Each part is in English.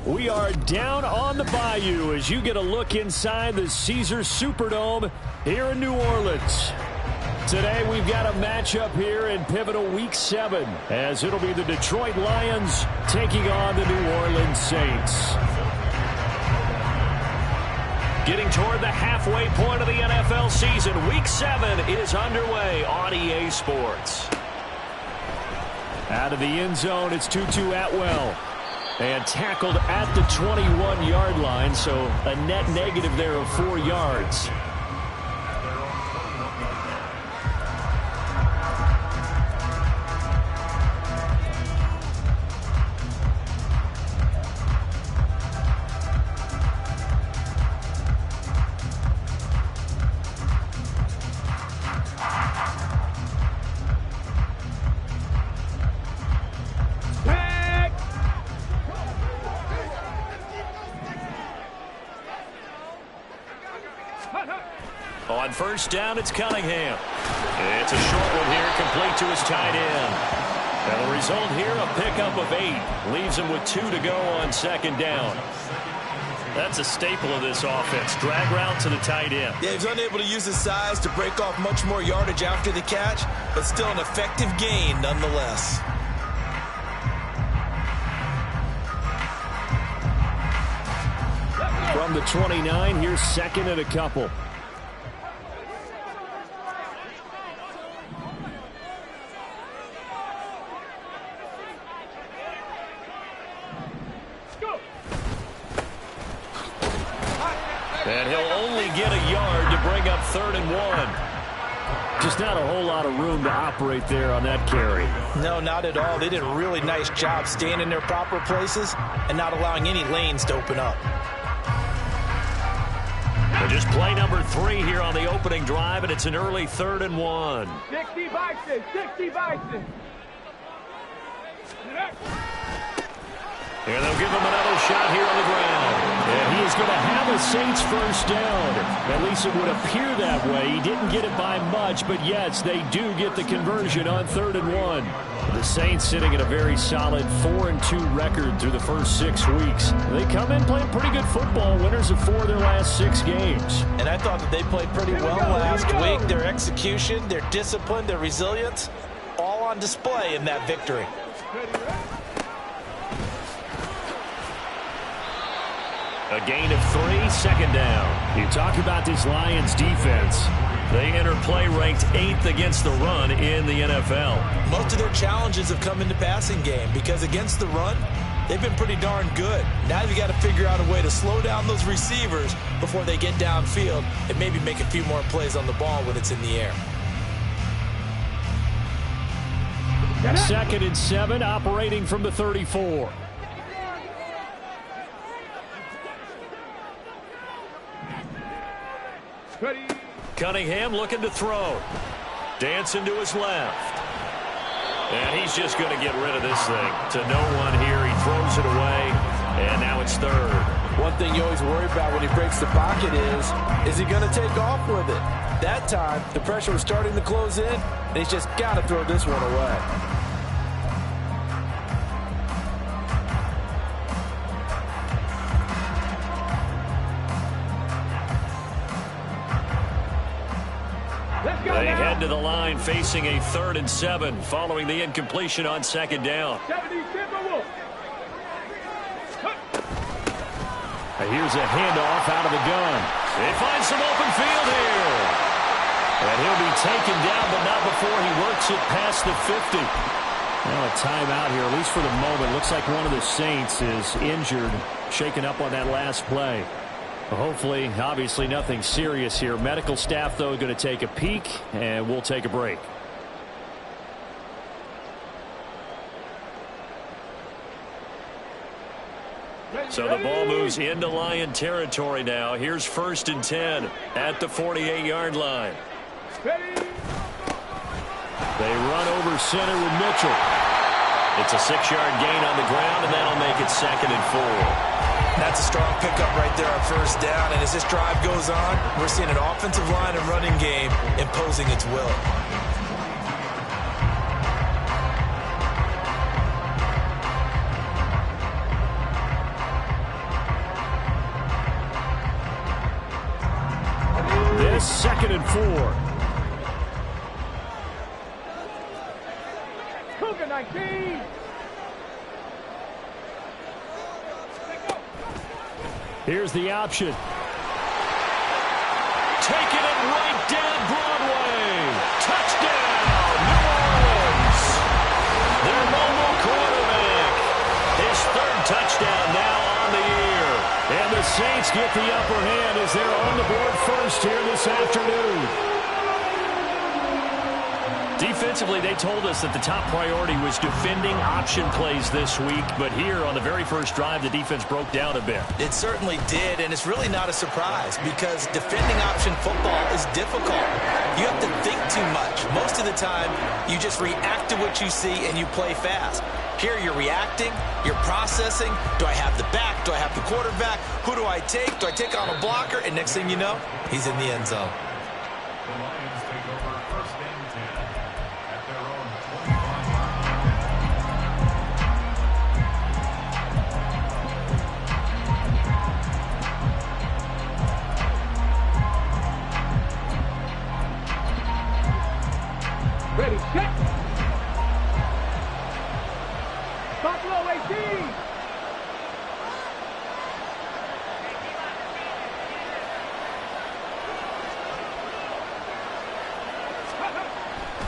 We are down on the bayou as you get a look inside the Caesars Superdome here in New Orleans. Today we've got a matchup here in pivotal Week 7 as it'll be the Detroit Lions taking on the New Orleans Saints. Getting toward the halfway point of the NFL season, Week 7 is underway on EA Sports. Out of the end zone, it's Tutu Atwell. And tackled at the 21-yard line, so a net negative there of 4 yards. On first down, it's Cunningham. It's a short one here, complete to his tight end. And the result here, a pickup of 8. Leaves him with 2 to go on second down. That's a staple of this offense. Drag route to the tight end. Yeah, he's unable to use his size to break off much more yardage after the catch, but still an effective gain nonetheless. From the 29, here's second and a couple. And he'll only get a yard to bring up 3rd and 1. Just not a whole lot of room to operate there on that carry. No, not at all. They did a really nice job staying in their proper places and not allowing any lanes to open up. But just play number 3 here on the opening drive, and it's an early 3rd and 1. 60 Bison, 60 Bison. And they'll give him another shot here on the ground. And he is going to have a Saints first down. At least it would appear that way. He didn't get it by much, but yes, they do get the conversion on 3rd and 1. The Saints sitting at a very solid 4-2 record through the first 6 weeks. They come in playing pretty good football, winners of 4 of their last 6 games. And I thought that they played pretty well last week. Their execution, their discipline, their resilience, all on display in that victory. A gain of 3, second down. You talk about this Lions defense. They enter play ranked 8th against the run in the NFL. Most of their challenges have come in the passing game because against the run, they've been pretty darn good. Now you got to figure out a way to slow down those receivers before they get downfield and maybe make a few more plays on the ball when it's in the air. 2nd and 7, operating from the 34. Cunningham looking to throw. Dancing to his left. And he's just going to get rid of this thing. To no one here. He throws it away. And now it's 3rd. One thing you always worry about when he breaks the pocket is he going to take off with it? That time, the pressure was starting to close in, and he's just got to throw this one away. They head to the line facing a 3rd and 7 following the incompletion on second down. Here's a handoff out of the gun. They find some open field here. And he'll be taken down, but not before he works it past the 50. Well, a timeout here, at least for the moment. Looks like one of the Saints is injured, shaken up on that last play. Hopefully, obviously nothing serious here. Medical staff, though, going to take a peek, and we'll take a break. So the ball moves into Lion territory now. Here's 1st and 10 at the 48-yard line. They run over center with Mitchell. It's a 6-yard gain on the ground, and that'll make it 2nd and 4. That's a strong pickup right there on first down. And as this drive goes on, we're seeing an offensive line and running game imposing its will. 4. Cougar 19. Here's the option. Taking it right down Broadway. Touchdown, New Orleans. Their mobile quarterback. His 3rd touchdown now on the year. And the Saints get the upper hand as they're on the board first here this afternoon. Defensively, they told us that the top priority was defending option plays this week. But here on the very first drive, the defense broke down a bit. It certainly did, and it's really not a surprise because defending option football is difficult. You have to think too much. Most of the time, you just react to what you see and you play fast. Here you're reacting, you're processing. Do I have the back? Do I have the quarterback? Who do I take? Do I take on a blocker? And next thing you know, he's in the end zone. Ready, set. Buffalo 18.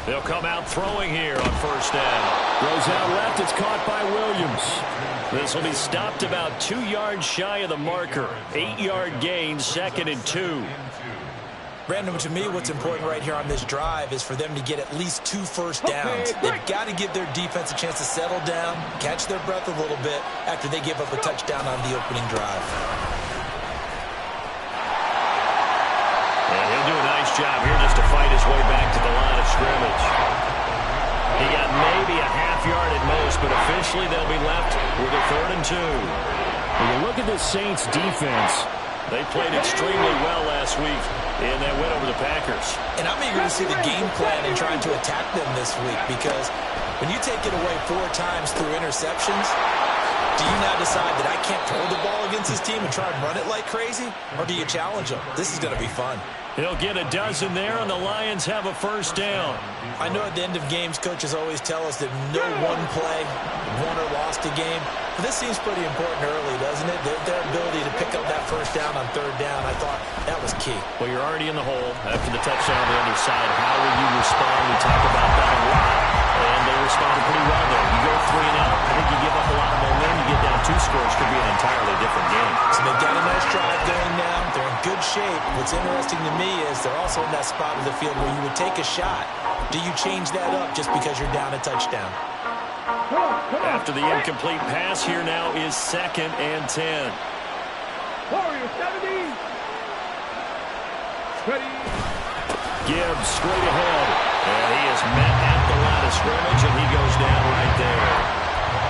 They'll come out throwing here on first down. Throws out left. It's caught by Williams. This will be stopped about 2 yards shy of the marker. 8-yard gain, 2nd and 2. Brandon, to me, what's important right here on this drive is for them to get at least 2 first downs. They've got to give their defense a chance to settle down, catch their breath a little bit after they give up a touchdown on the opening drive. And he'll do a nice job here just to fight his way back to the line of scrimmage. He got maybe a half yard at most, but officially they'll be left with a 3rd and 2. When you look at this Saints defense, they played extremely well last week in that win over the Packers. And I'm eager to see the game plan and trying to attack them this week because when you take it away 4 times through interceptions, do you now decide that I can't throw the ball against this team and try and run it like crazy? Or do you challenge them? This is going to be fun. He'll get a dozen there, and the Lions have a first down. I know at the end of games, coaches always tell us that no one play won or lost a game. But this seems pretty important early, doesn't it? Their ability to pick up that first down on 3rd down, I thought that was key. Well, you're already in the hole after the touchdown on the other side. How will you respond? We talk about that a lot. And they responded pretty well there. You go 3 and out. I think you give up a lot of momentum. You get down 2 scores. Could be an entirely different game. So they've got a nice drive going now. They're in good shape. What's interesting to me is they're also in that spot of the field where you would take a shot. Do you change that up just because you're down a touchdown? After the incomplete pass, here now is 2nd and 10. Warriors 70. Ready. Gibbs straight ahead. And he is met at the line of scrimmage, and he goes down right there.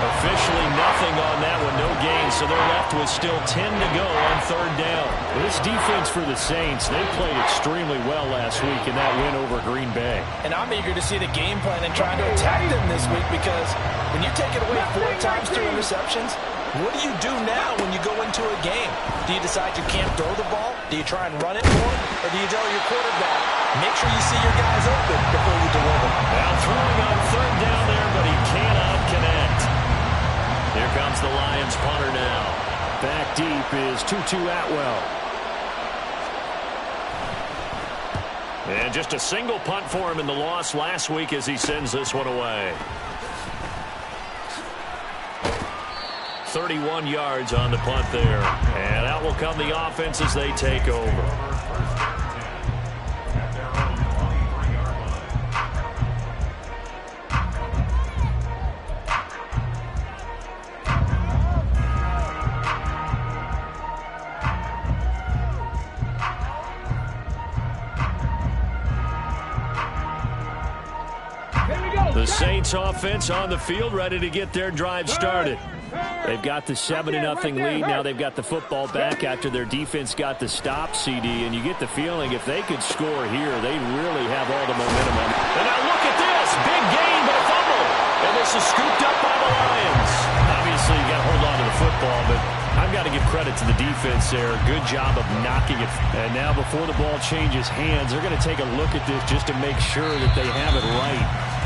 Officially nothing on that one, no gain, so they're left with still 10 to go on 3rd down. This defense for the Saints, they played extremely well last week in that win over Green Bay. And I'm eager to see the game plan and trying to attack them this week because when you take it away 4 times through interceptions, what do you do now when you go into a game? Do you decide you can't throw the ball? Do you try and run it more? Or do you tell your quarterback, make sure you see your guys open before you deliver? Now throwing on 3rd down there, but he cannot connect. Here comes the Lions punter now. Back deep is Tutu Atwell. And just a single punt for him in the loss last week as he sends this one away. 31 yards on the punt there. And out will come the offense as they take over. The Saints offense on the field ready to get their drive started. They've got the 7-0 lead. Now they've got the football back after their defense got the stop, CD. And you get the feeling if they could score here, they really have all the momentum on. And now look at this. Big gain, but a fumble. And this is scooped up by the Lions. Obviously, you got to hold on to the football, but I've got to give credit to the defense there. Good job of knocking it. And now before the ball changes hands, they're going to take a look at this just to make sure that they have it right.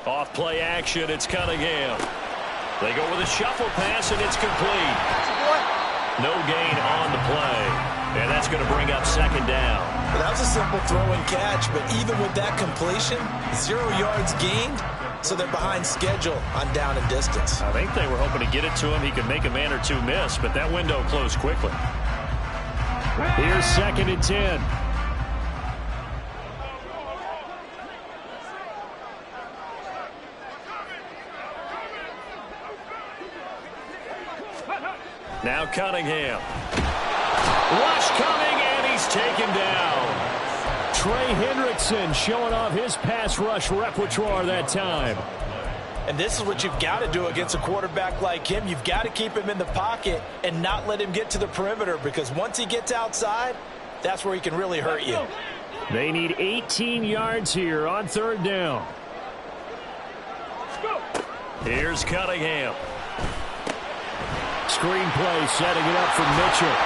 Off play action, it's Cunningham. They go with a shuffle pass, and it's complete. No gain on the play. And that's going to bring up second down. Well, that was a simple throw and catch, but even with that completion, 0 yards gained, so they're behind schedule on down and distance. I think they were hoping to get it to him. He could make a man or two miss, but that window closed quickly. Here's 2nd and 10. Now Cunningham. Rush coming, and he's taken down. Trey Hendrickson showing off his pass rush repertoire that time. And this is what you've got to do against a quarterback like him. You've got to keep him in the pocket and not let him get to the perimeter, because once he gets outside, that's where he can really hurt you. They need 18 yards here on 3rd down. Here's Cunningham. Screen play setting it up for Mitchell.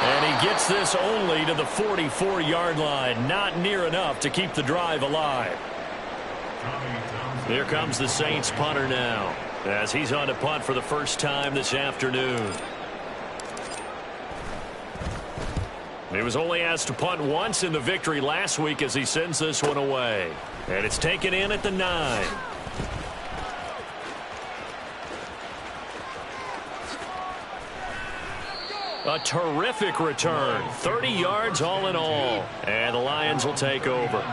And he gets this only to the 44-yard line. Not near enough to keep the drive alive. Here comes the Saints punter now, as he's on to punt for the first time this afternoon. He was only asked to punt once in the victory last week as he sends this one away. And it's taken in at the 9. A terrific return. 30 yards all in all. And the Lions will take over.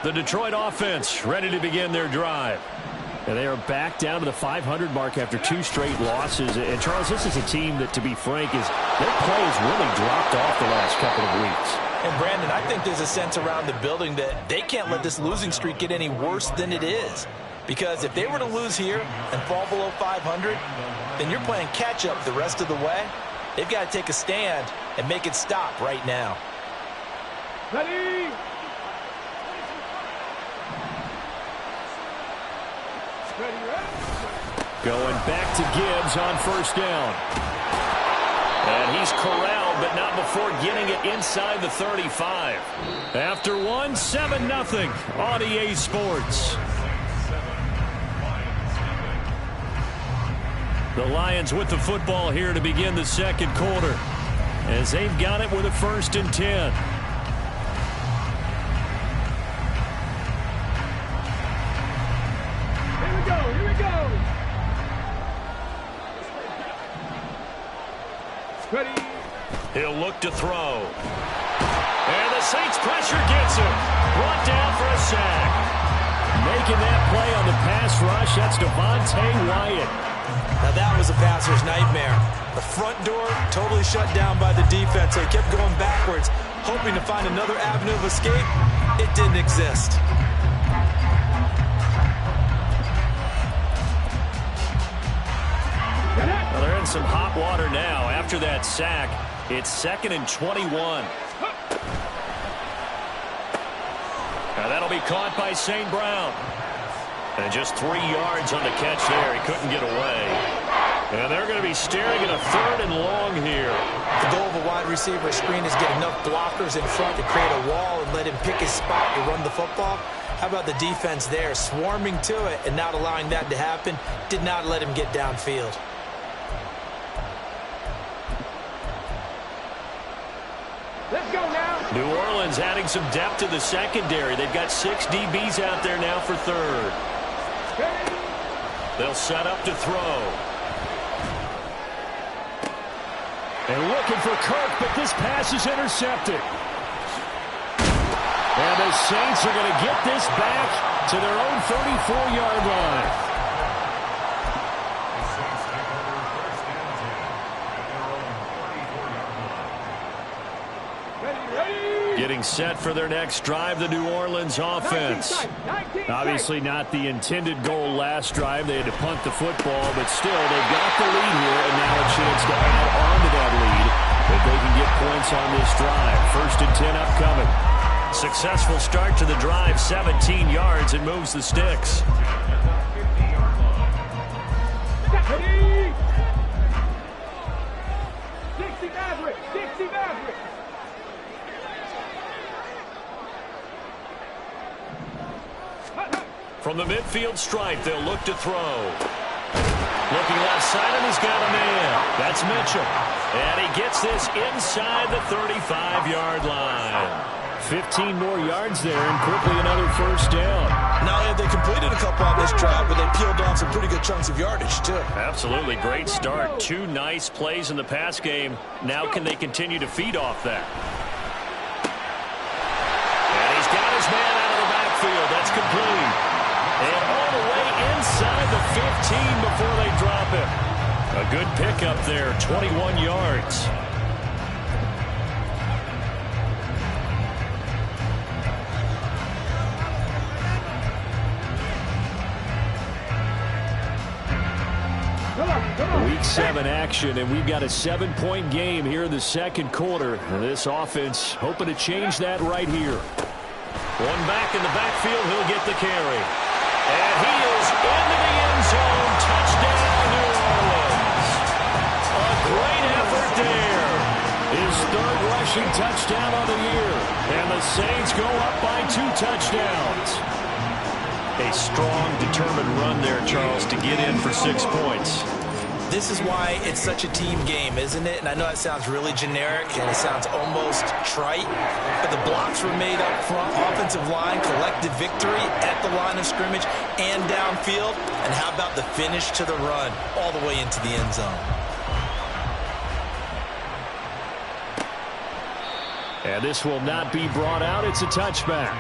The Detroit offense ready to begin their drive. And they are back down to the 500 mark after 2 straight losses. And, Charles, this is a team that, to be frank, their play has really dropped off the last couple of weeks. And, Brandon, I think there's a sense around the building that they can't let this losing streak get any worse than it is. Because if they were to lose here and fall below 500, then you're playing catch-up the rest of the way. They've got to take a stand and make it stop right now. Ready? Going back to Gibbs on 1st down. And he's corralled, but not before getting it inside the 35. After 1, 7-0 on EA Sports. The Lions with the football here to begin the 2nd quarter, as they've got it with a 1st and 10. Here we go. Ready. He'll look to throw. And the Saints pressure gets him. Brought down for a sack. Making that play on the pass rush, that's Devontae Wyatt. Now that was a passer's nightmare. The front door totally shut down by the defense. They kept going backwards, hoping to find another avenue of escape. It didn't exist. Well, they're in some hot water now. After that sack, it's 2nd and 21. Now that'll be caught by St. Brown. And just 3 yards on the catch there. He couldn't get away. And they're going to be staring at a 3rd and long here. The goal of a wide receiver screen is get enough blockers in front to create a wall and let him pick his spot to run the football. How about the defense there, swarming to it and not allowing that to happen? Did not let him get downfield. Let's go now. New Orleans adding some depth to the secondary. They've got 6 DBs out there now for 3rd. They'll set up to throw. And looking for Kirk, but this pass is intercepted. And the Saints are going to get this back to their own 34-yard line. Getting set for their next drive, the New Orleans offense. Obviously not the intended goal last drive. They had to punt the football, but still, they've got the lead here, and now a chance to add on to that lead if they can get points on this drive. 1st and 10 upcoming. Successful start to the drive, 17 yards, and moves the sticks. From the midfield stripe, they'll look to throw. Looking left side, and he's got a man. That's Mitchell. And he gets this inside the 35-yard line. 15 more yards there, and quickly another 1st down. Not only have they completed a couple on this drive, but they peeled off some pretty good chunks of yardage, too. Absolutely. Great start. 2 nice plays in the pass game. Now can they continue to feed off that? And he's got his man out of the backfield. That's complete. And all the way inside the 15 before they drop him. A good pickup there, 21 yards. Week 7 action, and we've got a 7-point game here in the 2nd quarter. And this offense hoping to change that right here. One back in the backfield, he'll get the carry. And he is into the end zone. Touchdown, New Orleans. A great effort there. His 3rd rushing touchdown of the year. And the Saints go up by 2 touchdowns. A strong, determined run there, Charles, to get in for 6 points. This is why it's such a team game, isn't it? And I know it sounds really generic and it sounds almost trite, but the blocks were made up front, offensive line, collected victory at the line of scrimmage and downfield. And how about the finish to the run all the way into the end zone? And this will not be brought out. It's a touchback.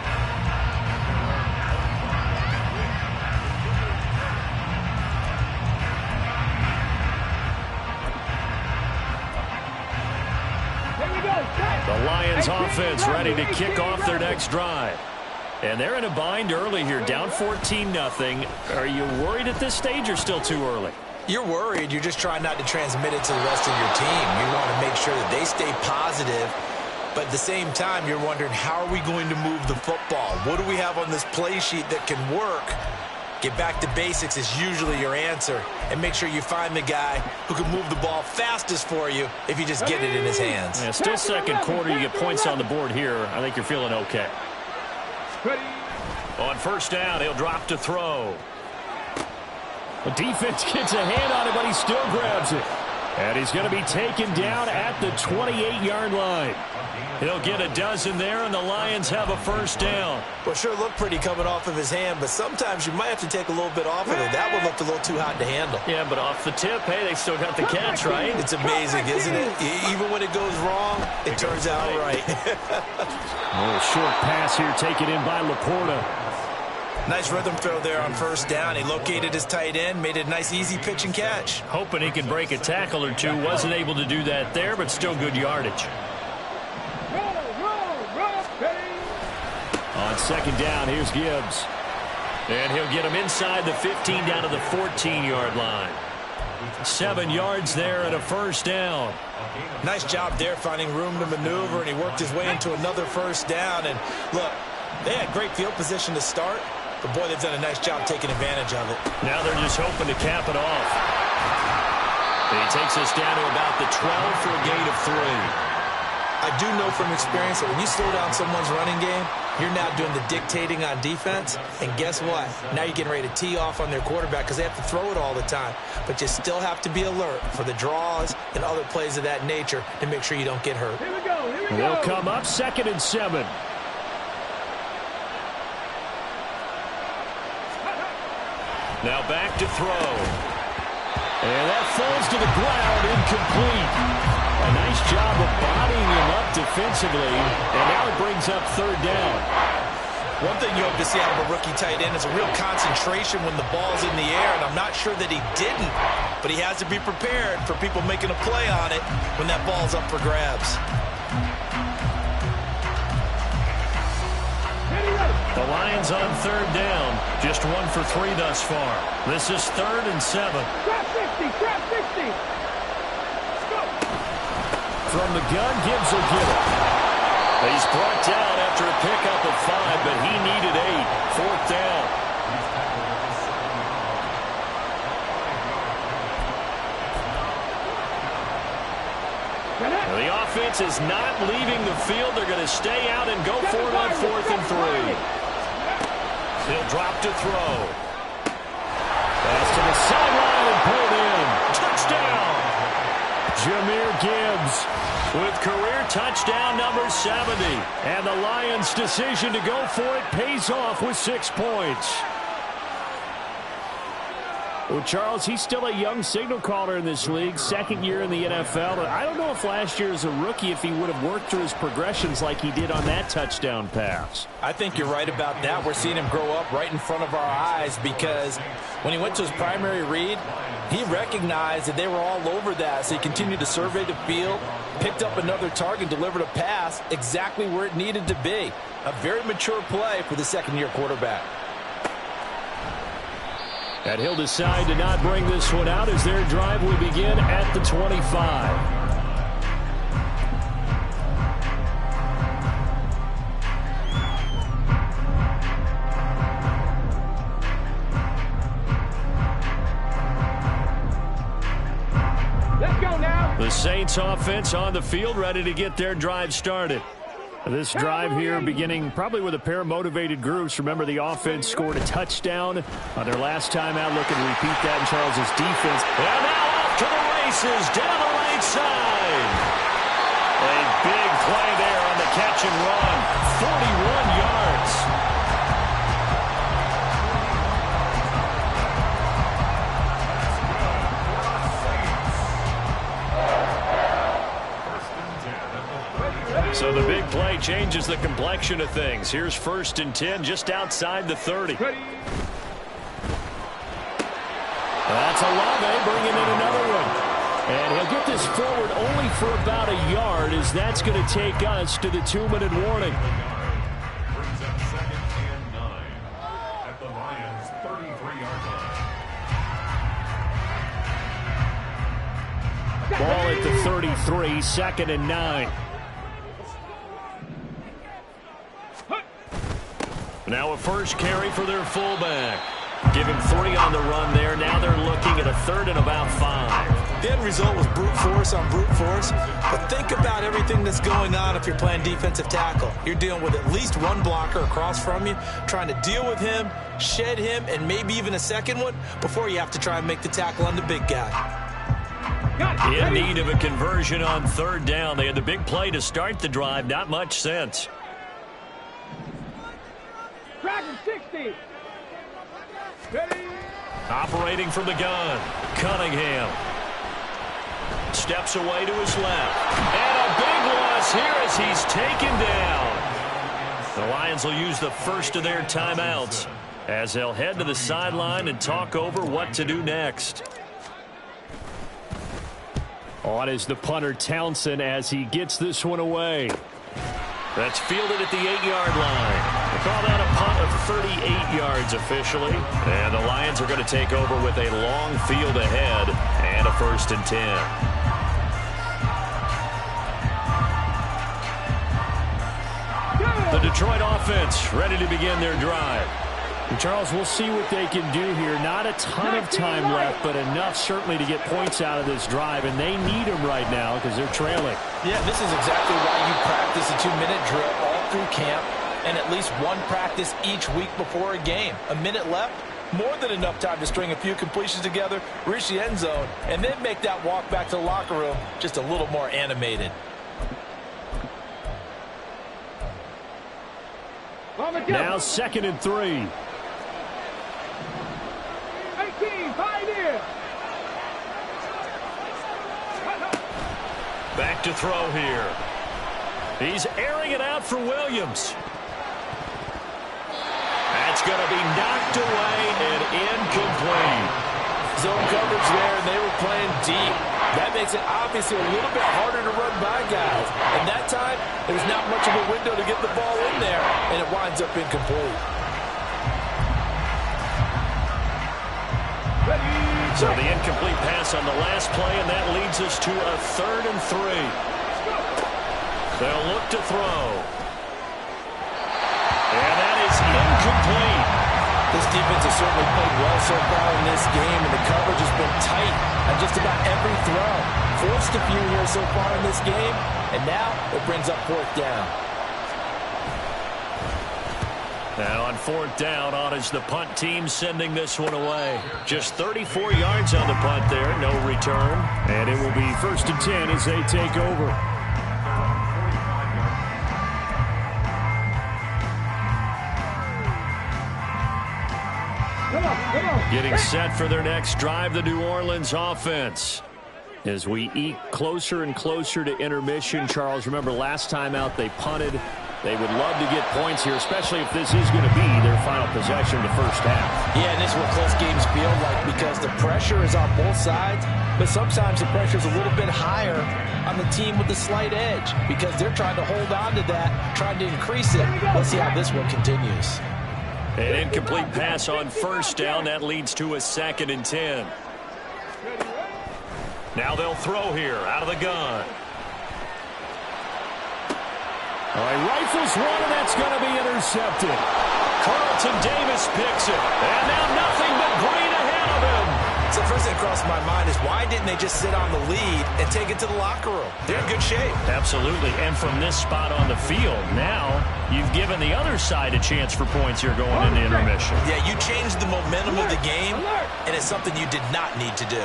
The Lions offense ready to kick off their next drive. And they're in a bind early here, down 14-0. Are you worried at this stage or still too early? You're worried. You're just trying not to transmit it to the rest of your team. You want to make sure that they stay positive. But at the same time, you're wondering, how are we going to move the football? What do we have on this play sheet that can work? Get back to basics is usually your answer. And make sure you find the guy who can move the ball fastest for you if you just get it in his hands. Yeah, still 2nd quarter. You get points on the board here. I think you're feeling okay. On 1st down, he'll drop to throw. The defense gets a hand on it, but he still grabs it. And he's going to be taken down at the 28-yard line. He'll get a dozen there, and the Lions have a 1st down. Well, sure looked pretty coming off of his hand, but sometimes you might have to take a little bit off of it. That one looked a little too hot to handle. Yeah, but off the tip, hey, they still got the catch, right? It's amazing, isn't it? Even when it goes wrong, it turns out right. A little short pass here taken in by Laporta. Nice rhythm throw there on 1st down. He located his tight end, made it a nice easy pitch and catch. Hoping he could break a tackle or two. Wasn't able to do that there, but still good yardage. On 2nd down, here's Gibbs. And he'll get him inside the 15 down to the 14-yard line. 7 yards there and a 1st down. Nice job there finding room to maneuver, and he worked his way into another 1st down. And look, they had great field position to start, but boy, they've done a nice job taking advantage of it. Now they're just hoping to cap it off. And he takes us down to about the 12 for a gain of 3. I do know from experience that when you slow down someone's running game, you're now doing the dictating on defense. And guess what? Now you're getting ready to tee off on their quarterback because they have to throw it all the time. But you still have to be alert for the draws and other plays of that nature to make sure you don't get hurt. Here we go. Here we go. They'll come up 2nd and 7. Now back to throw. And that falls to the ground, incomplete. A nice job of bodying him up defensively, and now it brings up 3rd down. One thing you hope to see out of a rookie tight end is a real concentration when the ball's in the air, and I'm not sure that he didn't, but he has to be prepared for people making a play on it when that ball's up for grabs. The Lions on third down, just 1 for 3 thus far. This is 3rd and 7. Trap 60, trap 60. Let's go. From the gun, Gibbs will get it. He's brought down after a pickup of 5, but he needed 8. 4th down. The offense is not leaving the field. They're going to stay out and go for it on 4th and 3. He'll drop to throw. Pass to the sideline and pulled in. Touchdown! Jahmyr Gibbs with career touchdown number 70. And the Lions' decision to go for it pays off with 6 points. Well, Charles, he's still a young signal caller in this league, 2nd year in the NFL. I don't know if last year as a rookie if he would have worked through his progressions like he did on that touchdown pass. I think you're right about that. We're seeing him grow up right in front of our eyes because when he went to his primary read, he recognized that they were all over that. So he continued to survey the field, picked up another target, delivered a pass exactly where it needed to be. A very mature play for the 2nd-year quarterback. And he'll decide to not bring this one out as their drive will begin at the 25. Let's go now. The Saints offense on the field ready to get their drive started. This drive here beginning probably with a pair of motivated groups. Remember, the offense scored a touchdown on their last time out. Looking to repeat that in Charles's defense. And now off to the races down the right side. A big play there on the catch and run. 41 yards. So the big play changes the complexion of things. Here's 1st and 10 just outside the 30. Ready. That's Olave bringing in another one. And he'll get this forward only for about a yard as that's going to take us to the 2-minute warning. Brings up 2nd and 9 at the Lions' 33-yard line. Ball at the 33, 2nd and 9. Now a first carry for their fullback. Give him 3 on the run there. Now they're looking at a 3rd and about 5. The end result was brute force on brute force. But think about everything that's going on if you're playing defensive tackle. You're dealing with at least one blocker across from you, trying to deal with him, shed him, and maybe even a second one before you have to try and make the tackle on the big guy. In need of a conversion on 3rd down. They had the big play to start the drive. Not much sense. Dragon 60. Ready. Operating from the gun. Cunningham. Steps away to his left. And a big loss here as he's taken down. The Lions will use the first of their timeouts as they'll head to the sideline and talk over what to do next. On is the punter Townsend as he gets this one away. That's fielded at the 8-yard line. They call that a punt of 38 yards officially. And the Lions are going to take over with a long field ahead and a 1st and 10. The Detroit offense ready to begin their drive. And Charles, we'll see what they can do here. Not a ton of time left, but enough certainly to get points out of this drive, and they need them right now because they're trailing. Yeah, this is exactly why you practice a 2-minute drill all through camp and at least one practice each week before a game. A minute left, more than enough time to string a few completions together, reach the end zone, and then make that walk back to the locker room just a little more animated. Now 2nd and 3. 18, Pioneer. Back to throw here. He's airing it out for Williams. It's going to be knocked away and incomplete. Zone coverage there, and they were playing deep. That makes it obviously a little bit harder to run by guys. And that time, there's not much of a window to get the ball in there, and it winds up incomplete. So the incomplete pass on the last play, and that leads us to a 3rd and 3. They'll look to throw. And that is incomplete. This defense has certainly played well so far in this game, and the coverage has been tight on just about every throw. Forced a few here so far in this game, and now it brings up 4th down. Now on 4th down, on is the punt team sending this one away. Just 34 yards on the punt there, no return. And it will be 1st and 10 as they take over. Getting set for their next drive, the New Orleans offense. As we eke closer and closer to intermission, Charles, remember last time out they punted. They would love to get points here, especially if this is going to be their final possession of the first half. Yeah, and this is what close games feel like because the pressure is on both sides, but sometimes the pressure is a little bit higher on the team with the slight edge because they're trying to hold on to that, trying to increase it. Let's see how this one continues. An incomplete pass on 1st down. That leads to a 2nd and 10. Now they'll throw here out of the gun. All right, rifles one, and that's going to be intercepted. Carlton Davis picks it. And now nothing but green ahead of him. So the first thing that crossed my mind is why didn't they just sit on the lead and take it to the locker room? They're in good shape. Absolutely. And from this spot on the field, now you've given the other side a chance for points here going into intermission. Yeah, you changed the momentum of the game, and it's something you did not need to do.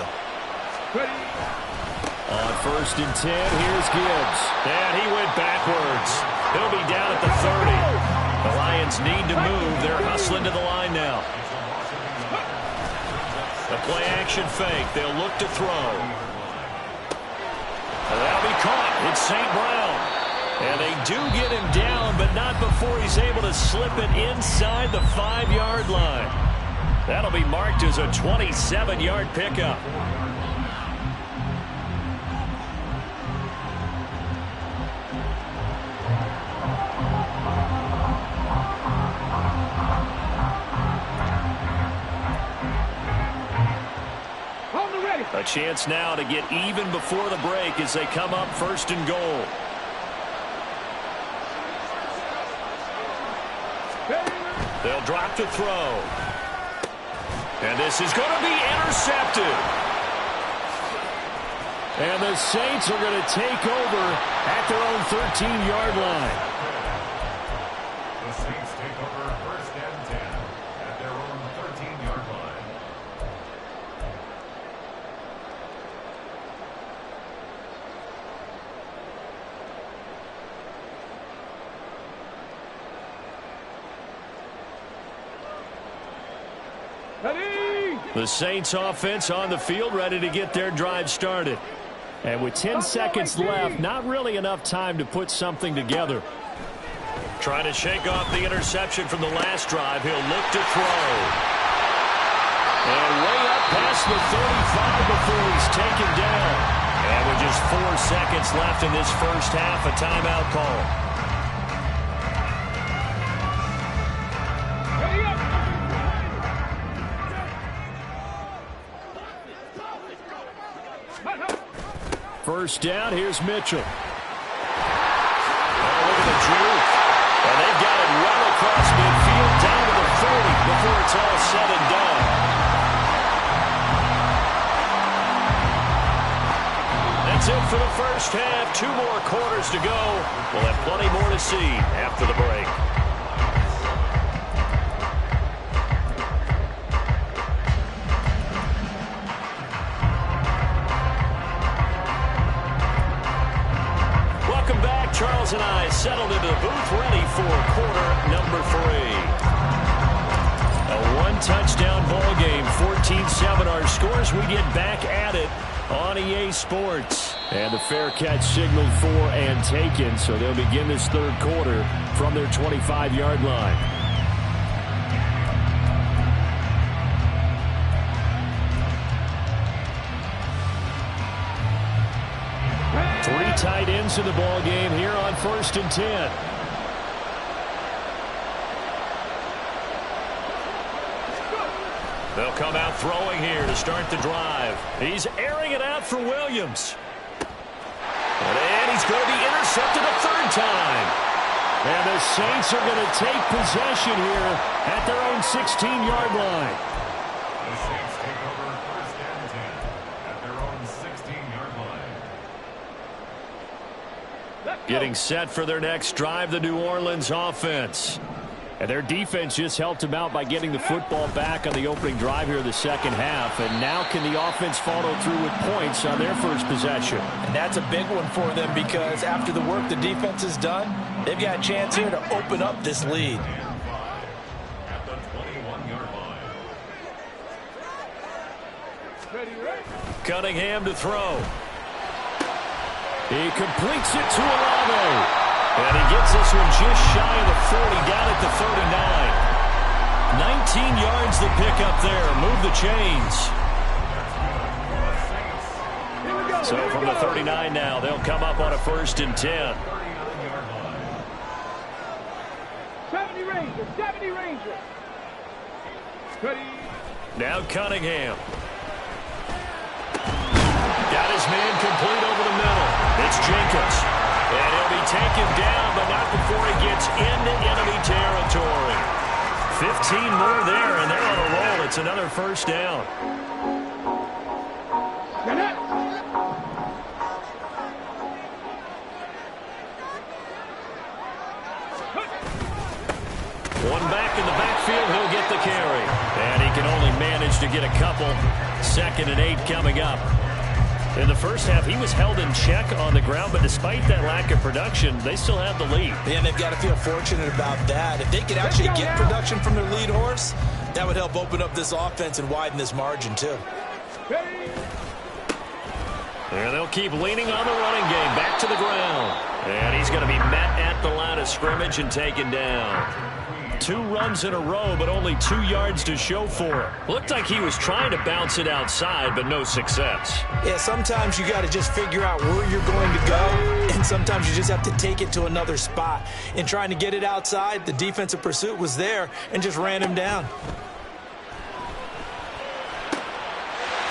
On 1st and 10, here's Gibbs. And he went backwards. He'll be down at the 30. The Lions need to move. They're hustling to the line now. The play-action fake. They'll look to throw. And that'll be caught. It's St. Brown. And they do get him down, but not before he's able to slip it inside the 5-yard line. That'll be marked as a 27-yard pickup. A chance now to get even before the break as they come up 1st and goal. They'll drop to throw. And this is going to be intercepted. And the Saints are going to take over at their own 13-yard line. The Saints take over 1st and 10 at their own 13-yard line. The Saints offense on the field ready to get their drive started. And with 10 seconds left, not really enough time to put something together. Trying to shake off the interception from the last drive. He'll look to throw. And way up past the 35 before he's taken down. And with just 4 seconds left in this first half, a timeout call. First down, here's Mitchell. Oh, look at the juke. And they've got it well across midfield down to the 30 before it's all said and done. That's it for the first half. 2 more quarters to go. We'll have plenty more to see after the break. Charles and I settled into the booth ready for quarter number 3. A 1-touchdown ball game, 14-7 our scores. We get back at it on EA Sports. And the fair catch signaled for and taken, so they'll begin this third quarter from their 25-yard line. tight ends in the ball game here on 1st and 10. They'll come out throwing here to start the drive. He's airing it out for Williams. And he's going to be intercepted a third time. And the Saints are going to take possession here at their own 16-yard line. The Saints take over 1st and 10 at their own 16-yard line. Getting set for their next drive, the New Orleans offense. And their defense just helped them out by getting the football back on the opening drive here in the second half. And now can the offense follow through with points on their first possession? And that's a big one for them because after the work the defense has done, they've got a chance here to open up this lead. At the 21-yard line. Cunningham to throw. He completes it to Olave. And he gets this one just shy of the 40, down at the 39. 19 yards the pick up there. Move the chains. So from the 39 now, they'll come up on a 1st and 10. 70 Rangers, 70 Rangers. Now Cunningham. Got his man complete over the middle. It's Jenkins. And he'll be taken down, but not before he gets into enemy territory. 15 more there, and they're on a roll. It's another 1st down. One back in the backfield, he'll get the carry. And he can only manage to get a couple. 2nd and 8 coming up. In the first half, he was held in check on the ground, but despite that lack of production, they still have the lead. And they've got to feel fortunate about that. If they could actually get production from their lead horse, that would help open up this offense and widen this margin, too. And they'll keep leaning on the running game. Back to the ground. And he's going to be met at the line of scrimmage and taken down. 2 runs in a row, but only 2 yards to show for it. Looked like he was trying to bounce it outside, but no success. Yeah, sometimes you got to just figure out where you're going to go, and sometimes you just have to take it to another spot. In trying to get it outside, the defensive pursuit was there and just ran him down.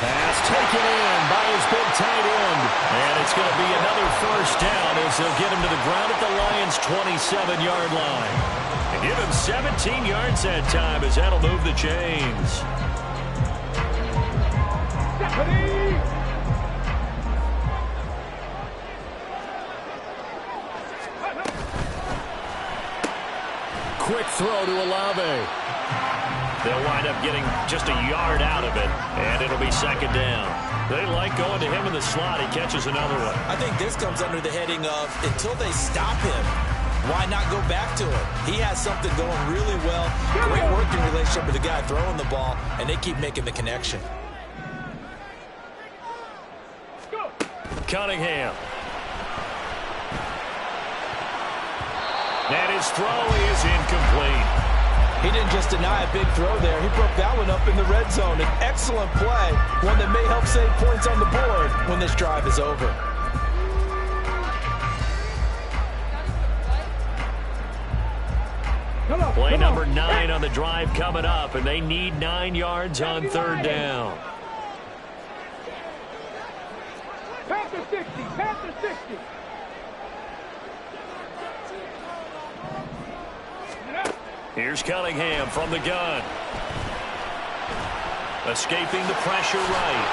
Pass taken in by his big tight end. And it's going to be another 1st down as they'll get him to the ground at the Lions' 27-yard line. And give him 17 yards that time as that'll move the chains. Quick throw to Olave. They'll wind up getting just a yard out of it, and it'll be 2nd down. They like going to him in the slot. He catches another one. I think this comes under the heading of until they stop him, why not go back to it? He has something going really well. Great working relationship with the guy throwing the ball, and they keep making the connection. Cunningham. And his throw is incomplete. He didn't just deny a big throw there. He broke that one up in the red zone. An excellent play, one that may help save points on the board when this drive is over. Play number 9 on the drive coming up, and they need 9 yards on 3rd down. Panther 60, Panther 60. Here's Cunningham from the gun. Escaping the pressure right.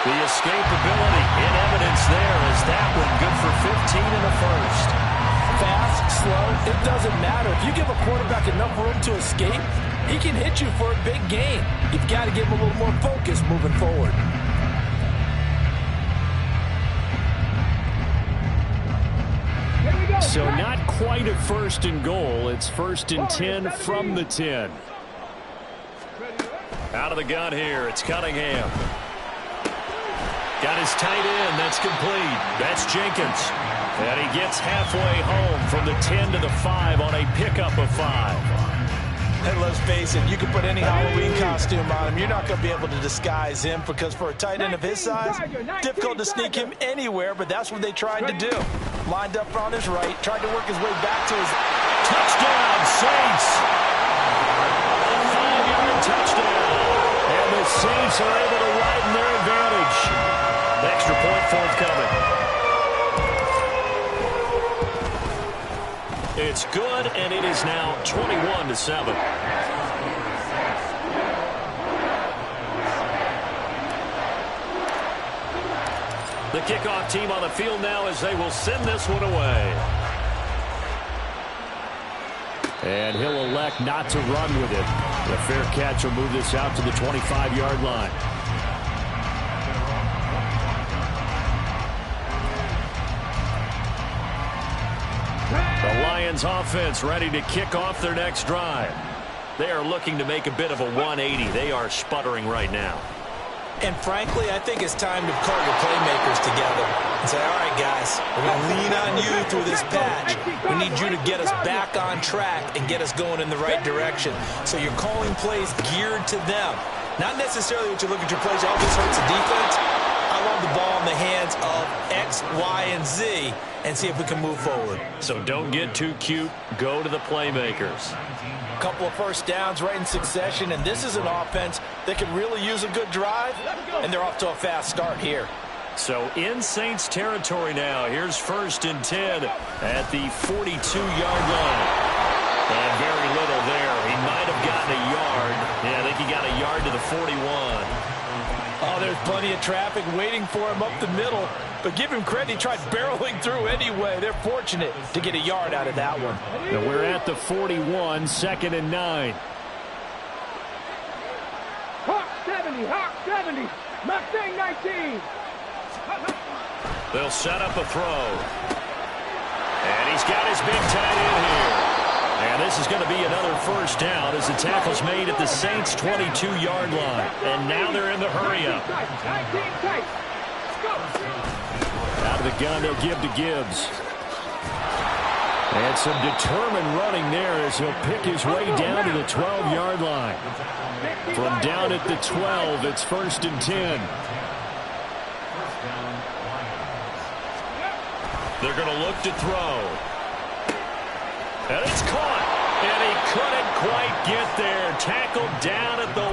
The escapability in evidence there as that one good for 15 in the first. Fast, slow, it doesn't matter. If you give a quarterback enough room to escape, he can hit you for a big gain. You've got to give him a little more focus moving forward. So not quite a 1st and goal. It's 1st and 10 from the 10. Out of the gun here. It's Cunningham. Got his tight end. That's complete. That's Jenkins. And he gets halfway home from the 10 to the 5 on a pickup of 5. And let's face it, you can put any Halloween costume on him. You're not going to be able to disguise him because for a tight end of his size, difficult to sneak him anywhere, but that's what they tried to do. Lined up on his right, tried to work his way back to his touchdown, Saints. 5-yard touchdown. And the Saints are able to widen their advantage. Extra point forthcoming. It's good, and it is now 21-7. The kickoff team on the field now as they will send this one away. And he'll elect not to run with it. The fair catch will move this out to the 25-yard line. The Lions offense ready to kick off their next drive. They are looking to make a bit of a 180. They are sputtering right now. And frankly, I think it's time to call your playmakers together and say, all right, guys, we're going to lean on you through this patch. We need you to get us back on track and get us going in the right direction. So you're calling plays geared to them. Not necessarily what you look at your plays, oh, this hurts the defense. I want the ball in the hands of X, Y, and Z and see if we can move forward. So don't get too cute. Go to the playmakers. A couple of first downs right in succession, and this is an offense that could really use a good drive, and they're off to a fast start here. So in Saints territory now. Here's 1st and 10 at the 42-yard line. And very little there. He might have gotten a yard. Yeah, I think he got a yard to the 41. Oh, there's plenty of traffic waiting for him up the middle. But give him credit, he tried barreling through anyway. They're fortunate to get a yard out of that one. Now we're at the 41, 2nd and 9. Hawk 70, Hawk 70, Mustang 19. They'll set up a throw. And he's got his big tight end here. And this is going to be another first down as the tackle's made at the Saints' 22-yard line. And now they're in the hurry-up. Out of the gun, they'll give to Gibbs. And some determined running there as he'll pick his way down to the 12-yard line. From down at the 12, it's 1st and 10. They're going to look to throw. And it's caught. And he couldn't quite get there. Tackled down at the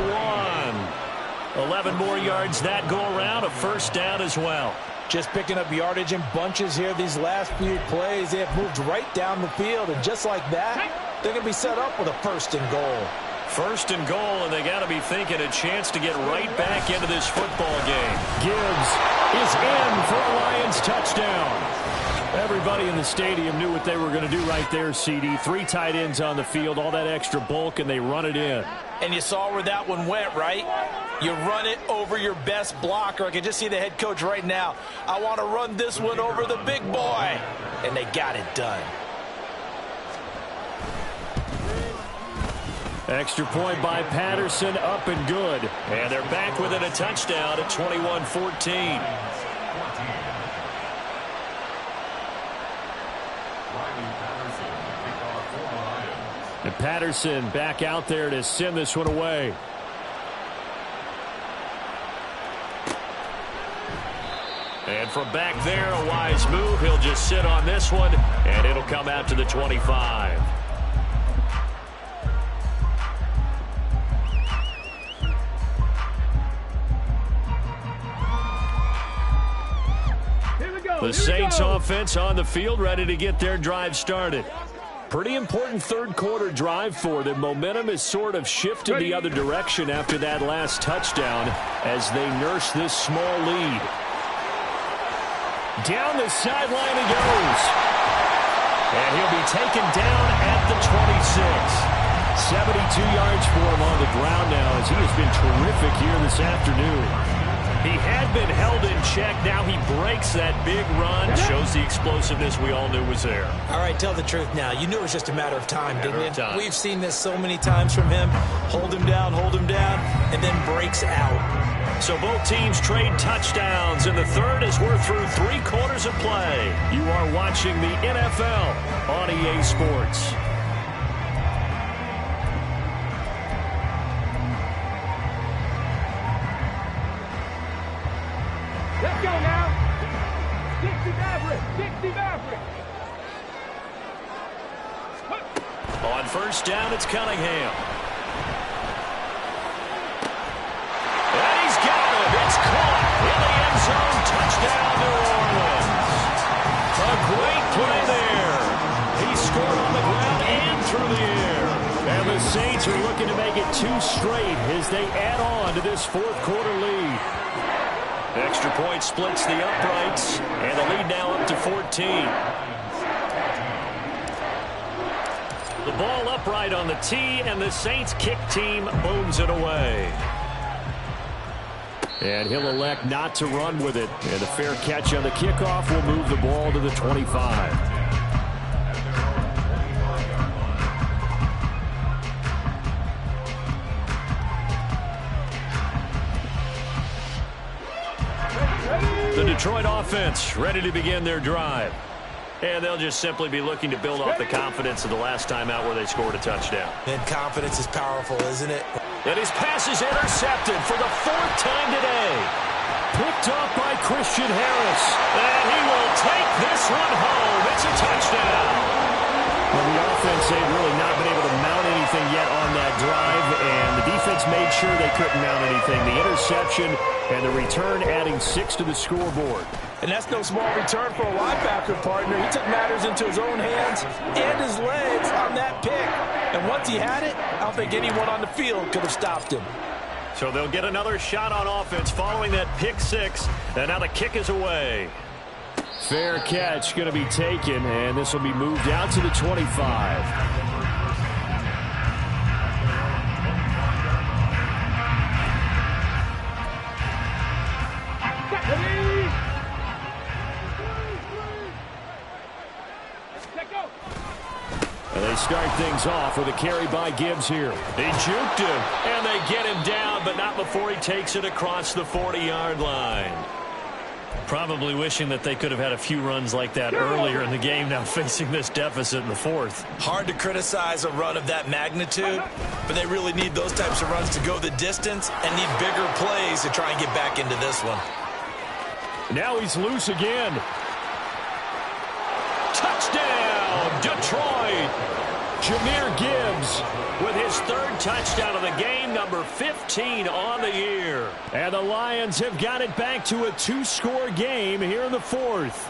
1. 11 more yards that go around. A first down as well. Just picking up yardage in bunches here these last few plays. They have moved right down the field. And just like that, they're going to be set up with a 1st and goal. 1st and goal, and they got to be thinking a chance to get right back into this football game. Gibbs is in for a Lions touchdown. Everybody in the stadium knew what they were going to do right there, CD. 3 tight ends on the field, all that extra bulk, and they run it in. And you saw where that one went, right? You run it over your best blocker. I can just see the head coach right now. I want to run this one over the big boy. And they got it done. Extra point by Patterson, up and good. And they're back within a touchdown at 21-14. And Patterson back out there to send this one away. And from back there, a wise move. He'll just sit on this one, and it'll come out to the 25. The Saints offense on the field, ready to get their drive started. Pretty important third-quarter drive for them. Momentum has sort of shifted the other direction after that last touchdown as they nurse this small lead. Down the sideline he goes. And he'll be taken down at the 26. 72 yards for him on the ground now as he has been terrific here this afternoon. He had been held in check. Now he breaks that big run. Shows the explosiveness we all knew was there. All right, tell the truth now. You knew it was just a matter of time, didn't you? We've seen this so many times from him. Hold him down, and then breaks out. So both teams trade touchdowns in the third as we're through 3 quarters of play. You are watching the NFL on EA Sports. On first down, it's Cunningham. And he's got it. It's caught in the end zone. Touchdown, New Orleans. A great play there. He scored on the ground and through the air. And the Saints are looking to make it 2 straight as they add on to this fourth quarter lead. Extra point splits the uprights, and the lead now up to 14. The ball upright on the tee, and the Saints kick team booms it away. And he'll elect not to run with it. And a fair catch on the kickoff will move the ball to the 25. The Detroit offense ready to begin their drive. And they'll just simply be looking to build off the confidence of the last time out where they scored a touchdown. And confidence is powerful, isn't it? And his pass is intercepted for the 4th time today. Picked off by Christian Harris. And he will take this one home. It's a touchdown. Well, the offense, they've really not been able to mount anything yet on that drive, and the defense made sure they couldn't mount anything. The interception and the return adding 6 to the scoreboard. And that's no small return for a linebacker, partner. He took matters into his own hands and his legs on that pick. And once he had it, I don't think anyone on the field could have stopped him. So they'll get another shot on offense following that pick 6, and now the kick is away. Fair catch going to be taken, and this will be moved out to the 25. And they start things off with a carry by Gibbs here. They juked him, and they get him down, but not before he takes it across the 40-yard line. Probably wishing that they could have had a few runs like that earlier in the game, now facing this deficit in the 4th. Hard to criticize a run of that magnitude, but they really need those types of runs to go the distance and need bigger plays to try and get back into this one. Now he's loose again. Touchdown, Detroit! Jahmyr Gibbs with his 3rd touchdown of the game, number 15 on the year. And the Lions have got it back to a 2-score game here in the 4th.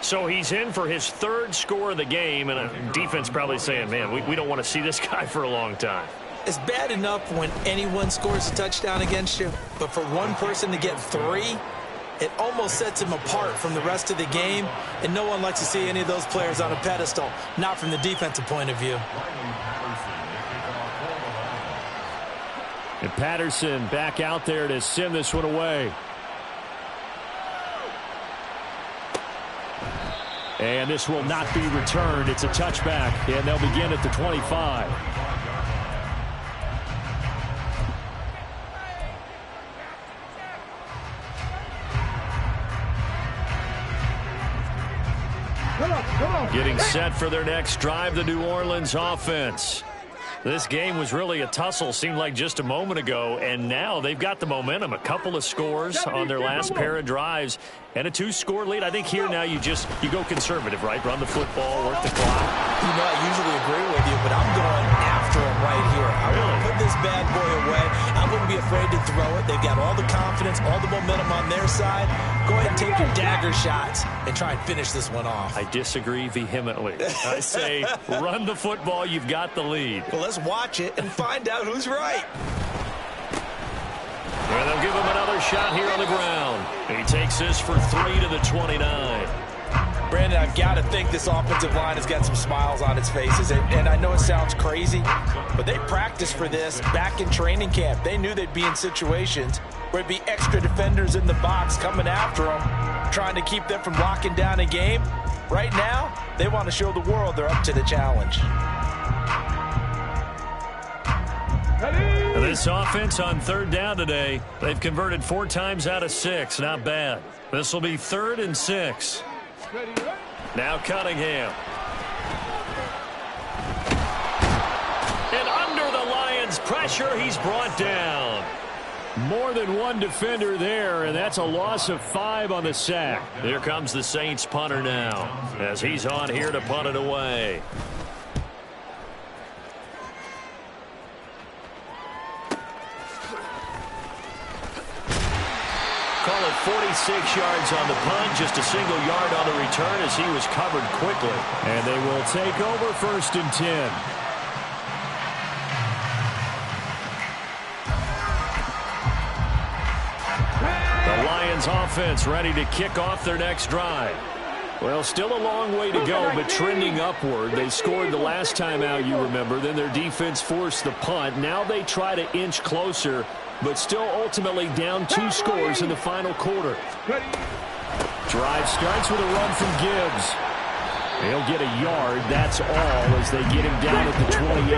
So he's in for his 3rd score of the game, and a defense probably saying, man, we don't want to see this guy for a long time. It's bad enough when anyone scores a touchdown against you, but for one person to get 3, it almost sets him apart from the rest of the game, and no one likes to see any of those players on a pedestal, not from the defensive point of view. And Patterson back out there to send this one away. And this will not be returned. It's a touchback, and they'll begin at the 25. Getting set for their next drive, the New Orleans offense. This game was really a tussle, seemed like just a moment ago, and now they've got the momentum. A couple of scores on their last pair of drives, and a 2-score lead. I think here now you go conservative, right? Run the football, work the clock. You know, I usually agree with you, but I'm going after him right here. I want to put this bad boy away. I wouldn't be afraid to throw it. They've got all the confidence, all the momentum on their side. Go ahead and take your dagger shots and try and finish this one off. I disagree vehemently. I say run the football. You've got the lead. Well, let's watch it and find out who's right. And they'll give him another shot here on the ground. He takes this for 3 to the 29. Brandon, I've got to think this offensive line has got some smiles on its faces. And I know it sounds crazy, but they practiced for this back in training camp. They knew they'd be in situations where it'd be extra defenders in the box coming after them, trying to keep them from locking down a game. Right now, they want to show the world they're up to the challenge. And this offense on 3rd down today, they've converted 4 times out of 6. Not bad. This will be 3rd and 6. Now Cunningham. And under the Lions' pressure, he's brought down. More than one defender there, and that's a loss of 5 on the sack. Here comes the Saints punter now, as he's on here to punt it away. call it 46 yards on the punt, just a single yard on the return as he was covered quickly. And they will take over 1st and 10. The Lions offense ready to kick off their next drive. Well, still a long way to go, but trending upward. They scored the last time out, you remember. Then their defense forced the punt. Now they try to inch closer, but still ultimately down 2 scores in the final quarter. Drive starts with a run from Gibbs. He'll get a yard, that's all, as they get him down at the 28.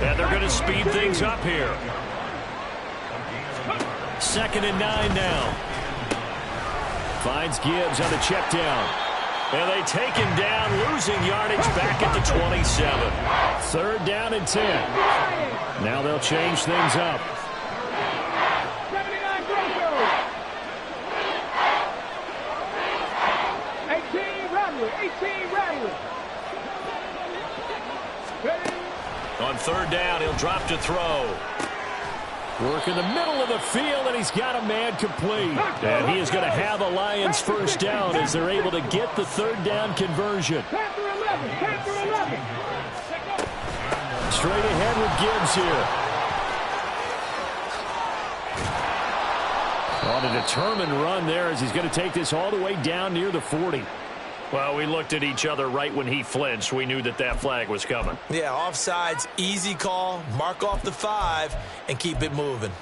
And they're going to speed things up here. 2nd and 9 now. Finds Gibbs on the check down. And they take him down, losing yardage back at the 27. 3rd down and 10. Now they'll change things up. 79 Broncos. 18 Rattler. 18 Rattler. On 3rd down, he'll drop to throw. Work in the middle of the field, and he's got a man complete. And he is going to have a Lions 1st down as they're able to get the 3rd down conversion. Panther 11. Panther 11. Straight ahead with Gibbs here. On a determined run there as he's going to take this all the way down near the 40. Well, we looked at each other right when he flinched. We knew that that flag was coming. Yeah, offsides, easy call. Mark off the 5 and keep it moving.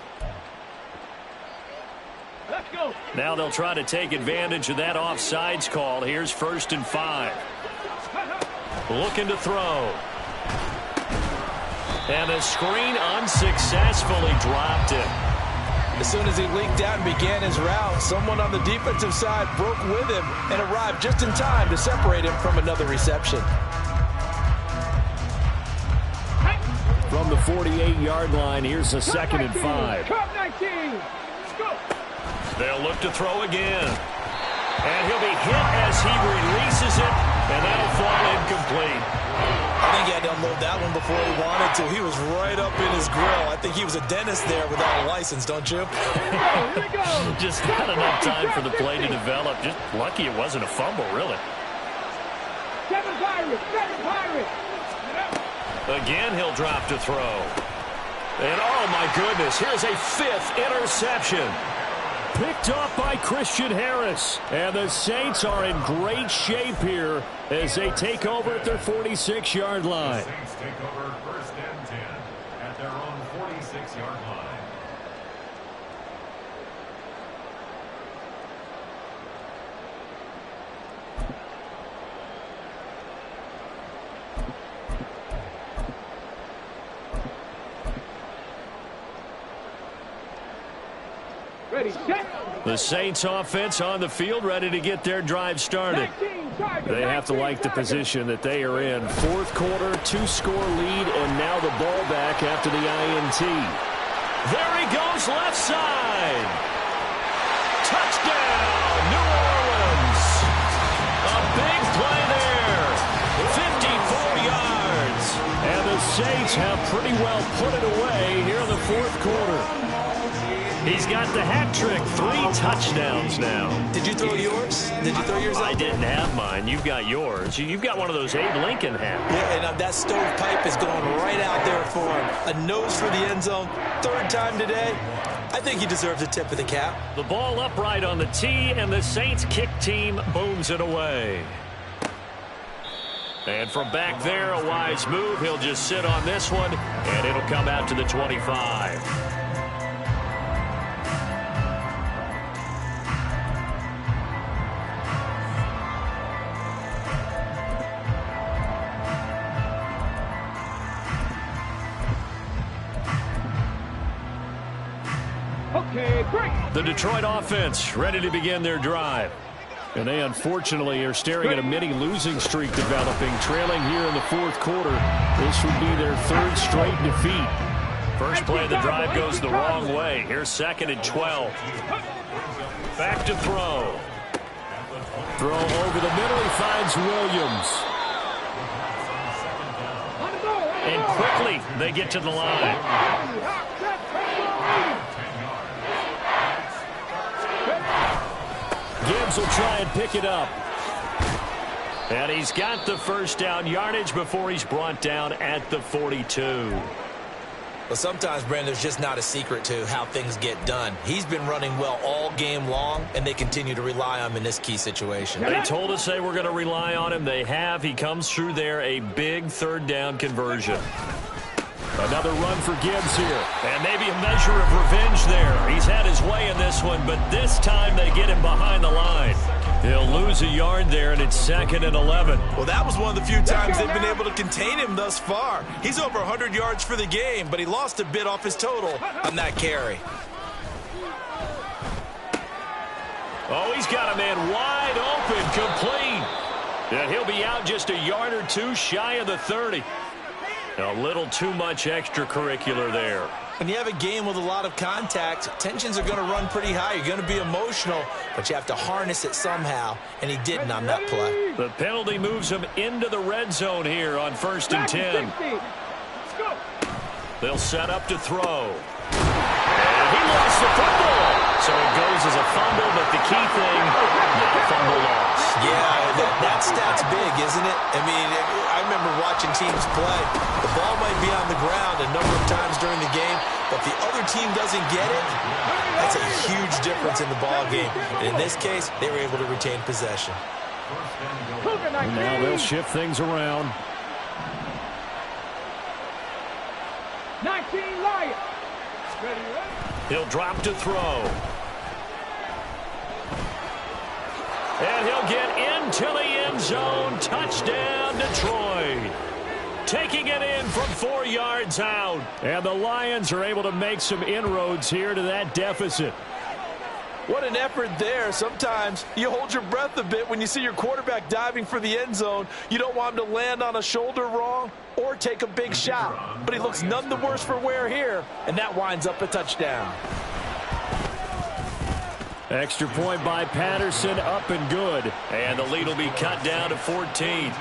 Let's go. Now they'll try to take advantage of that offsides call. Here's 1st and 5. Looking to throw. And a screen unsuccessfully dropped it. As soon as he leaked out and began his route, someone on the defensive side broke with him and arrived just in time to separate him from another reception. From the 48-yard line, here's a 2nd and 5. Cup 19. Let's go. They'll look to throw again. And he'll be hit as he releases it, and that'll fall incomplete. I think he had to unload that one before he wanted to. He was right up in his grill. I think he was a dentist there without a license, don't you? Just not enough time for the play to develop. Just lucky it wasn't a fumble, really. 7 Pirates. 7 Pirates. Again, he'll drop to throw. And, oh, my goodness, here's a 5th interception. Picked off by Christian Harris. And the Saints are in great shape here as they take over at their 46-yard line. The Saints take over 1st and 10 at their own 46-yard line. Ready, set. The Saints offense on the field, ready to get their drive started. 19 Tigers. They have to like the position that they are in. 4th quarter, 2-score lead, and now the ball back after the INT. There he goes, left side. Touchdown, New Orleans. A big play there. 54 yards. And the Saints have pretty well put it away here in the 4th quarter. He's got the hat trick, 3 touchdowns now. Did you throw yours? Did you throw yours out? I didn't have mine. You've got yours. You've got one of those Abe Lincoln hats. Yeah, and that stovepipe is going right out there for him. A nose for the end zone. 3rd time today. I think he deserves a tip of the cap. The ball upright on the tee, and the Saints kick team booms it away. And from back there, a wise move. He'll just sit on this one, and it'll come out to the 25. Okay, break. The Detroit offense ready to begin their drive. And they unfortunately are staring at a mini losing streak developing, trailing here in the 4th quarter. This would be their 3rd straight defeat. First play of the drive goes the wrong way. Here's 2nd and 12. Back to throw. Throw over the middle. He finds Williams. And quickly they get to the line. Gibbs will try and pick it up. And he's got the first down yardage before he's brought down at the 42. Well, sometimes, Brandon, there's just not a secret to how things get done. He's been running well all game long, and they continue to rely on him in this key situation. They told us they were going to rely on him. They have. He comes through there, a big third down conversion. Another run for Gibbs here. And maybe a measure of revenge there. He's had his way in this one, but this time they get him behind the line. He'll lose a yard there, and it's 2nd and 11. Well, that was one of the few times they've been able to contain him thus far. He's over 100 yards for the game, but he lost a bit off his total on that carry. Oh, he's got a man wide open, complete. And he'll be out just a yard or two shy of the 30. A little too much extracurricular there. When you have a game with a lot of contact, tensions are going to run pretty high. You're going to be emotional, but you have to harness it somehow, and he didn't on that play. The penalty moves him into the red zone here on 1st and 10. They'll set up to throw. And he lost the football. So it goes as a fumble, but the key thing, not a fumble loss. Yeah, that stat's big, isn't it? I mean, I remember watching teams play. The ball might be on the ground a number of times during the game, but if the other team doesn't get it, that's a huge difference in the ball game. And in this case, they were able to retain possession. And now they'll shift things around. 19 Lions. He'll drop to throw. And he'll get into the end zone. Touchdown, Detroit. Taking it in from 4 yards out. And the Lions are able to make some inroads here to that deficit. What an effort there. Sometimes you hold your breath a bit when you see your quarterback diving for the end zone. You don't want him to land on a shoulder wrong or take a big shot. But he looks none the worse for wear here, and that winds up a touchdown. Extra point by Patterson, up and good. And the lead will be cut down to 14.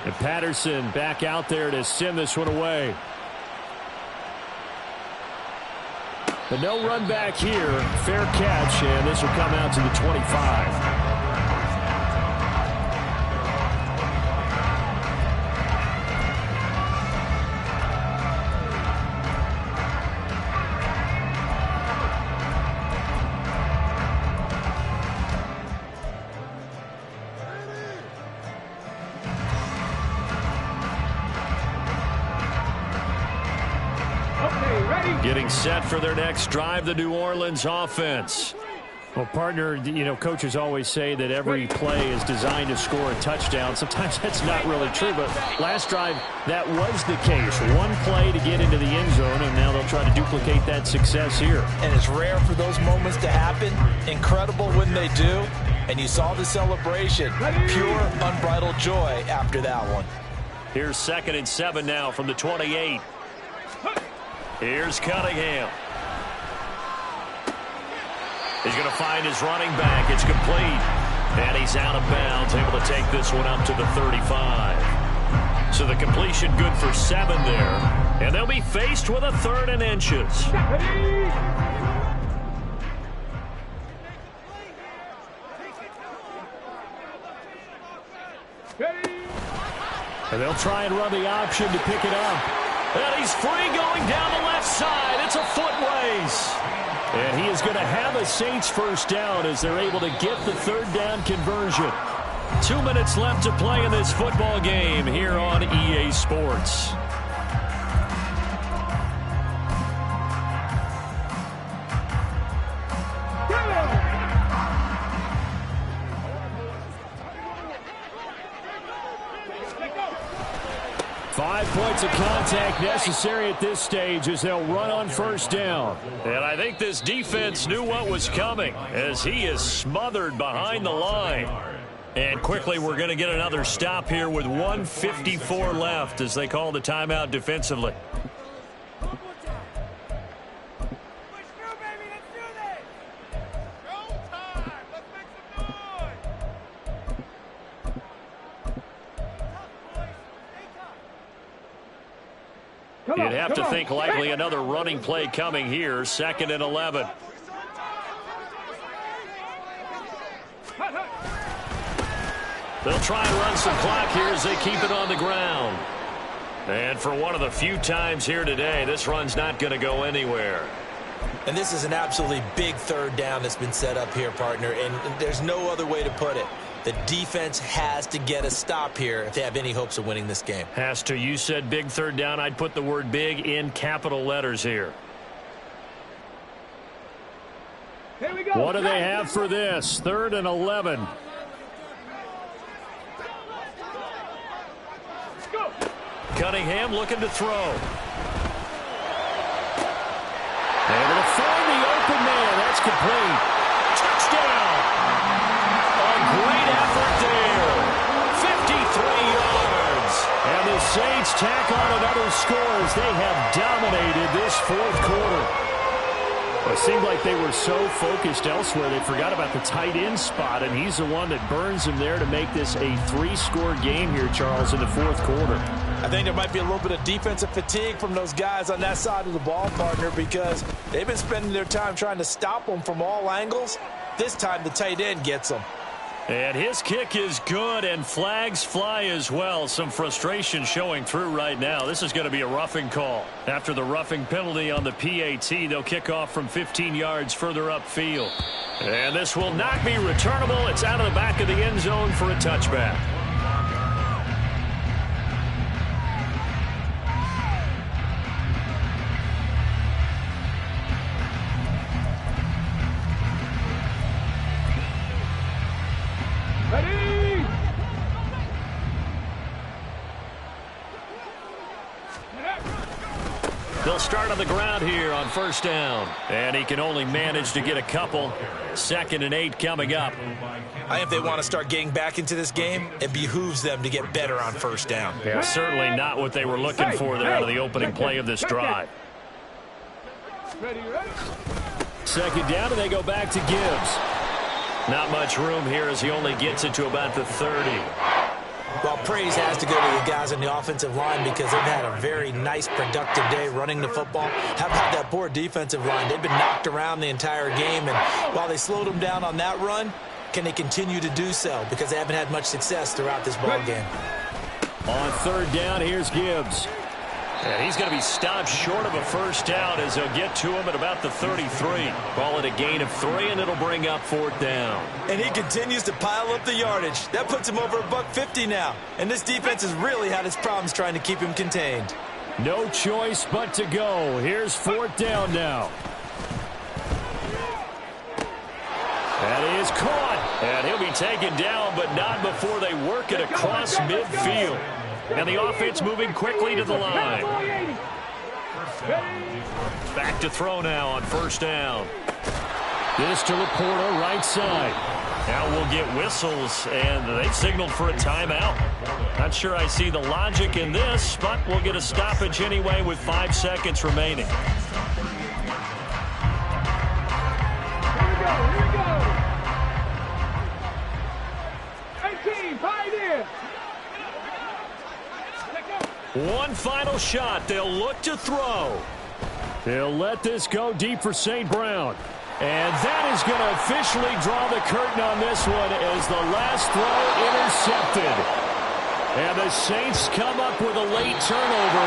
And Patterson back out there to send this one away. But no run back here. Fair catch, and this will come out to the 25. Getting set for their next drive, the New Orleans offense. Well, partner, you know, coaches always say that every play is designed to score a touchdown. Sometimes that's not really true, but last drive, that was the case. One play to get into the end zone, and now they'll try to duplicate that success here. And it's rare for those moments to happen. Incredible when they do. And you saw the celebration. Pure, unbridled joy after that one. Here's 2nd and 7 now from the 28. Here's Cunningham. He's going to find his running back. It's complete. And he's out of bounds, able to take this one up to the 35. So the completion good for 7 there. And they'll be faced with a 3rd and inches. And they'll try and run the option to pick it up. And he's free going down the left side. It's a foot race. And he is going to have a Saints first down as they're able to get the 3rd down conversion. 2 minutes left to play in this football game here on EA Sports. Points of contact necessary at this stage as they'll run on first down. And I think this defense knew what was coming as he is smothered behind the line. And quickly we're going to get another stop here with 1:54 left as they call the timeout defensively. You'd have to think likely another running play coming here, 2nd and 11. They'll try and run some clock here as they keep it on the ground. And for one of the few times here today, this run's not going to go anywhere. And this is an absolutely big 3rd down that's been set up here, partner, and there's no other way to put it. The defense has to get a stop here if they have any hopes of winning this game. Has to. You said big 3rd down. I'd put the word big in capital letters here. Here we go. What do they have for this? 3rd and 11. Let's go. Cunningham looking to throw. Able to find the open man. That's complete. Touchdown. A great effort there. 53 yards. And the Saints tack on another score as they have dominated this 4th quarter. It seemed like they were so focused elsewhere they forgot about the tight end spot, and he's the one that burns them there to make this a 3-score game here, Charles, in the 4th quarter. I think there might be a little bit of defensive fatigue from those guys on that side of the ball, partner, because they've been spending their time trying to stop them from all angles. This time the tight end gets them. And his kick is good, and flags fly as well. Some frustration showing through right now. This is going to be a roughing call. After the roughing penalty on the PAT, they'll kick off from 15 yards further upfield. And this will not be returnable. It's out of the back of the end zone for a touchback. Ready? They'll start on the ground here on 1st down. And he can only manage to get a couple. 2nd and 8 coming up. I think if they want to start getting back into this game, it behooves them to get better on 1st down. Yeah, certainly not what they were looking for there out of the opening play of this drive. Ready, ready? 2nd down, and they go back to Gibbs. Not much room here as he only gets it to about the 30. Well, praise has to go to the guys on the offensive line because they've had a very nice, productive day running the football. How about that poor defensive line? They've been knocked around the entire game, and while they slowed them down on that run, can they continue to do so? Because they haven't had much success throughout this ball game. On 3rd down, here's Gibbs. And he's going to be stopped short of a 1st down as they'll get to him at about the 33. Call it a gain of 3, and it'll bring up 4th down. And he continues to pile up the yardage. That puts him over $150 now. And this defense has really had its problems trying to keep him contained. No choice but to go. Here's 4th down now. That is caught. And he'll be taken down, but not before they work it across midfield. And the offense moving quickly to the line. Back to throw now on 1st down. This to Laporta, right side. Now we'll get whistles, and they've signaled for a timeout. Not sure I see the logic in this, but we'll get a stoppage anyway with 5 seconds remaining. Here we go. 18, pioneer. One final shot. They'll look to throw. They'll let this go deep for St. Brown. And that is going to officially draw the curtain on this one as the last throw intercepted. And the Saints come up with a late turnover.